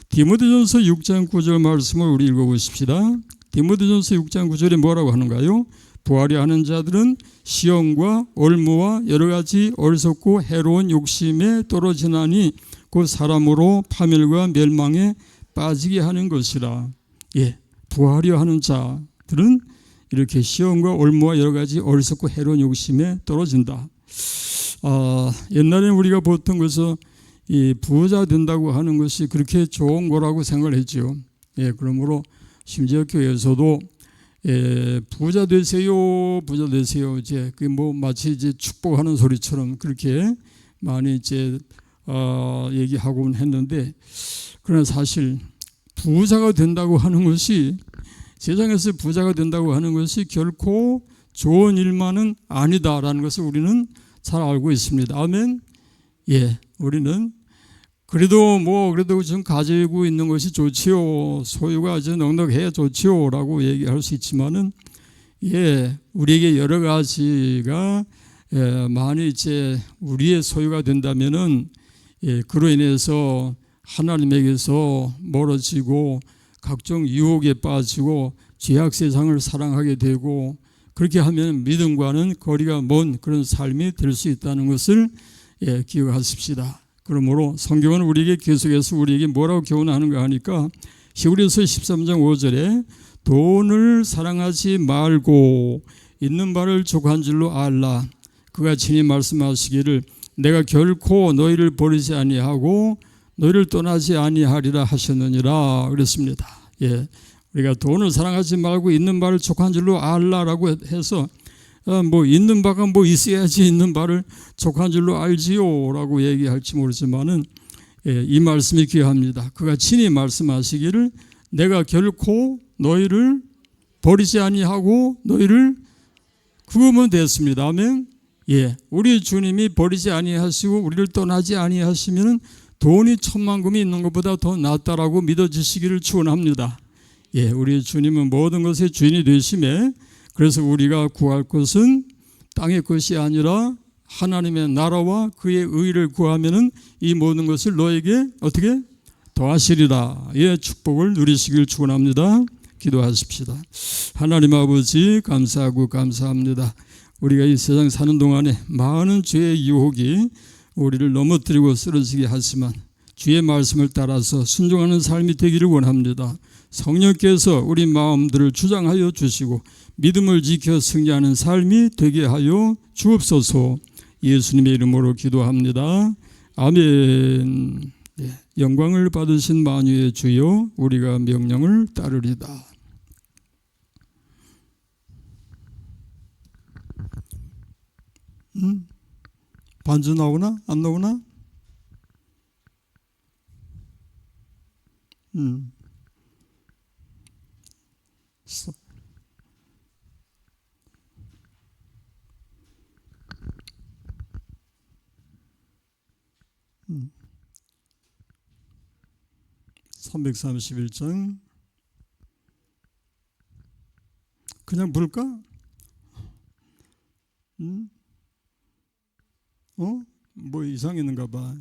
디모데전서 6장 9절 말씀을 우리 읽어보십시다. 디모데전서 6장 9절에 뭐라고 하는가요? 부하려 하는 자들은 시험과 올무와 여러 가지 어리석고 해로운 욕심에 떨어지나니 그 사람으로 파멸과 멸망에 빠지게 하는 것이라. 부하려 하는 자들은 이렇게 시험과 올무와 여러 가지 어리석고 해로운 욕심에 떨어진다. 옛날에는 우리가 보통 그래서 이 부자 된다고 하는 것이 그렇게 좋은 거라고 생각을 했죠. 그러므로 심지어 교회에서도 부자 되세요, 부자 되세요. 이제 그 뭐 마치 이제 축복하는 소리처럼 그렇게 많이 이제 얘기하곤 했는데, 그러나 사실 부자가 된다고 하는 것이 세상에서 부자가 된다고 하는 것이 결코 좋은 일만은 아니다라는 것을 우리는 잘 알고 있습니다. 아멘. 우리는 그래도 좀 가지고 있는 것이 좋지요. 소유가 아주 넉넉해야 좋지요라고 얘기할 수 있지만은 우리에게 여러 가지가 많이 이제 우리의 소유가 된다면은 그로 인해서 하나님에게서 멀어지고 각종 유혹에 빠지고 죄악 세상을 사랑하게 되고, 그렇게 하면 믿음과는 거리가 먼 그런 삶이 될 수 있다는 것을 기억하십시다. 그러므로 성경은 우리에게 계속해서 우리에게 뭐라고 교훈하는가 하니까 히브리서 13장 5절에 돈을 사랑하지 말고 있는 바를 족한 줄로 알라. 그가 친히 말씀하시기를 내가 결코 너희를 버리지 아니하고 너희를 떠나지 아니하리라 하셨느니라 그랬습니다. 우리가 돈을 사랑하지 말고 있는 바를 족한 줄로 알라라고 해서 뭐 있는 바가 뭐 있어야지 있는 바를 족한 줄로 알지요라고 얘기할지 모르지만은 이 말씀이 귀합니다. 그가 친히 말씀하시기를 내가 결코 너희를 버리지 아니하고 너희를, 그거면 됐습니다. 아멘. 우리 주님이 버리지 아니하시고 우리를 떠나지 아니하시면은 돈이 천만금이 있는 것보다 더 낫다라고 믿어지시기를 축원합니다. 우리 주님은 모든 것의 주인이 되심에, 그래서 우리가 구할 것은 땅의 것이 아니라 하나님의 나라와 그의 의를 구하면은 이 모든 것을 너에게 어떻게 더하시리라. 축복을 누리시길 축원합니다. 기도하십시다. 하나님 아버지 감사하고 감사합니다. 우리가 이 세상 사는 동안에 많은 죄의 유혹이 우리를 넘어뜨리고 쓰러지게 하지만 주의 말씀을 따라서 순종하는 삶이 되기를 원합니다. 성령께서 우리 마음들을 주장하여 주시고 믿음을 지켜 승리하는 삶이 되게 하여 주옵소서. 예수님의 이름으로 기도합니다. 아멘. 영광을 받으신 만유의 주여, 우리가 명령을 따르리다. 반주 나오나? 안 나오나? 331장 그냥 부를까? 뭐 이상했는가 봐.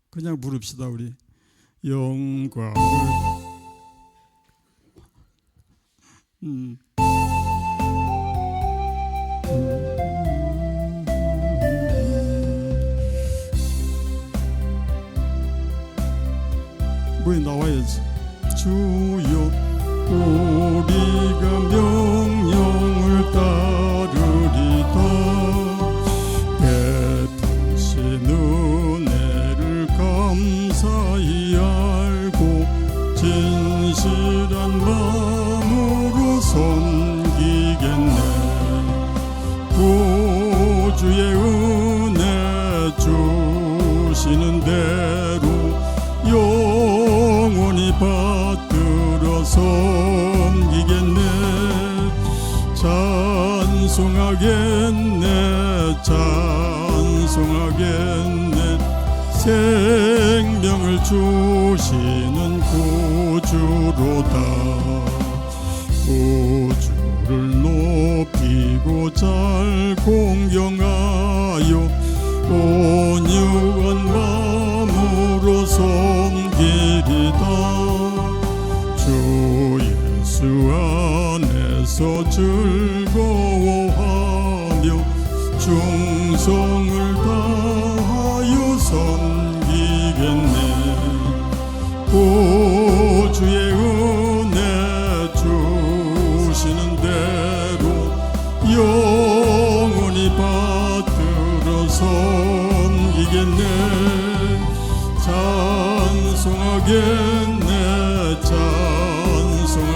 그냥 부릅시다. 우리 영광을 뭐에 나와야지. 주여 우리가 명령을 따르리다. 베푸신 은혜를 감사히 알고 진실한 마음으로 섬기겠네. 구주의 은혜 주시는 대로 영원히 받들어 섬기겠네. 찬송하겠네. 찬송하겠네. 생명을 주시는 구주로다. 구주를 높이고 잘 공경하여 온유한 마음으로 섬기리다. 주 예수 안에서 즐거워하며 충성을 다하여 섬기겠네. 구주의 은혜 주시는 대로 영원히 받들어 섬기겠네. 찬송하겠네. 찬송하겠네.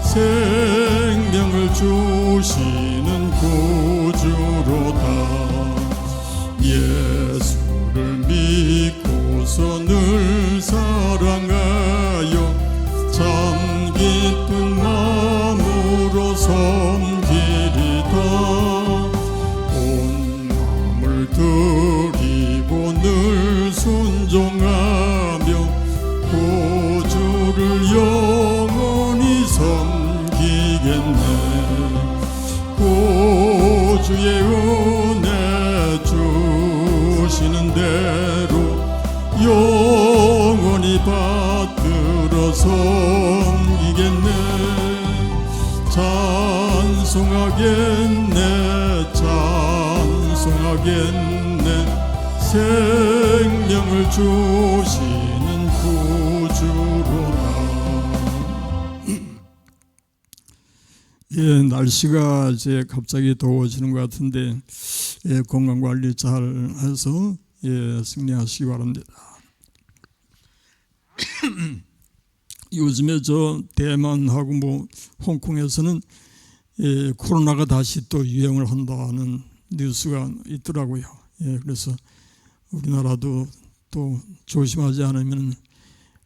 생명을 주시는 구주로다. 예수를 믿고서 늘 사랑하여 참 기쁜 마음으로 섬기리다. 온 마음을 드리고 늘 순종하며 구주를 영원히 섬기겠네. 구주의 은혜 주시는 대로 영원히 받들어 섬기겠네. 찬송하겠네. 찬송하겠네. 생명을 주시는 구주로다. 날씨가 이제 갑자기 더워지는 것 같은데 건강 관리 잘 해서 승리하시기 바랍니다. 요즘에 저 대만하고 홍콩에서는 코로나가 다시 또 유행을 한다는 뉴스가 있더라고요. 그래서 우리나라도 또 조심하지 않으면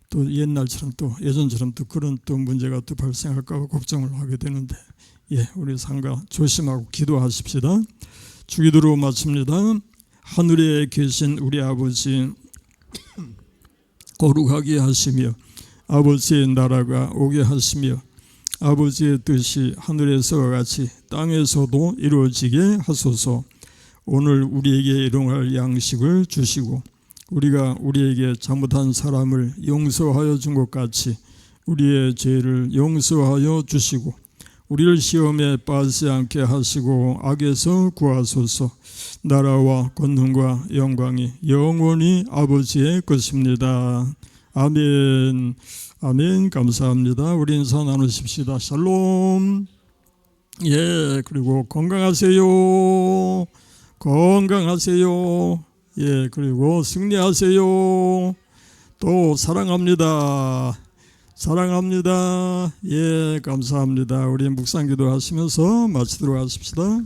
또 옛날처럼 또 예전처럼 또 그런 또 문제가 또 발생할까 봐 걱정을 하게 되는데 우리 상가 조심하고 기도하십시다. 주기도로 마칩니다. 하늘에 계신 우리 아버지 거룩하게 하시며 아버지의 나라가 오게 하시며 아버지의 뜻이 하늘에서와 같이 땅에서도 이루어지게 하소서. 오늘 우리에게 일용할 양식을 주시고 우리가 우리에게 잘못한 사람을 용서하여 준 것 같이 우리의 죄를 용서하여 주시고 우리를 시험에 빠지지 않게 하시고 악에서 구하소서. 나라와 권능과 영광이 영원히 아버지의 것입니다. 아멘. 아멘. 감사합니다. 우리 인사 나누십시다. 샬롬. 그리고 건강하세요. 건강하세요. 그리고 승리하세요. 또 사랑합니다. 사랑합니다. 감사합니다. 우리 묵상 기도 하시면서 마치도록 하십시다.